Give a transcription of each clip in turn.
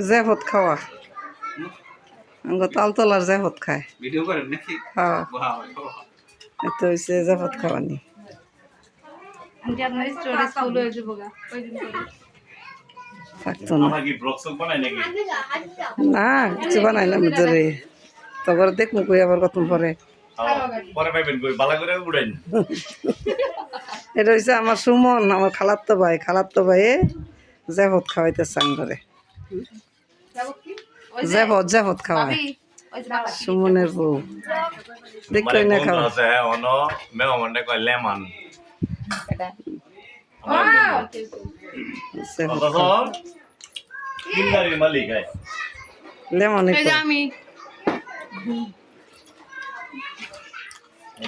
জেফত খাওয়া আঙ্গ তালতলার জেফত খায় ভিডিও করেন নাকি? হ্যাঁ এত হয়েছে জেফত খাওয়ানি থাকতো না না কিছু বানাইলাম ধরে তখন দেখবো কই আবার কত পরে এটা হচ্ছে আমার সুমন আমার খালাত্তো ভাই জেফত খাওয়াইতে চান করে জেফত খাওয়ায় সুমনের বউ দেখতে না খাওয়া লেমন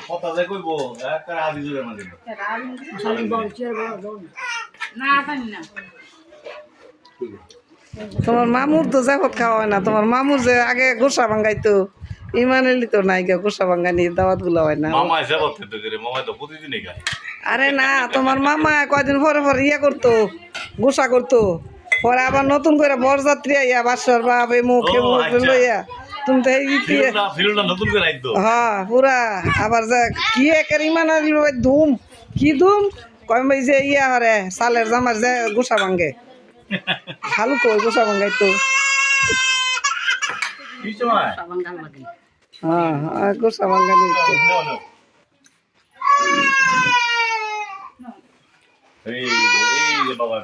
কথা যে কইব একটা আদি জুড়ে মানে তোমার মামুর তো জেফত খাওয়া হয় না তোমার মামুর যে আগে গোসা ভাঙ্গাইতো ইমান এলি তো নাই গা গোসা ভাঙ্গানি দাওয়াত গুলো হয় না মামা জেফত খেতে করে মামা তো প্রতিদিনই খায় আরে না তোমার মামা কয়দিন পরে ইয়ে করতো গোসা করতো পরে আবার নতুন করে বরযাত্রী আইয়া বাসর বাপ এই মুখে লইয়া তুমি তো নতুন করে আইতো হ্যাঁ পুরা আবার যে কি একের ইমান ধুম কি ধুম কয় যে ইয়া হরে সালের জামার যে গোসা ভাঙ্গে খালু কই গোসা ভাঙ্গাই তো হ্যাঁ গোসা ভাঙ্গানি এই বাবা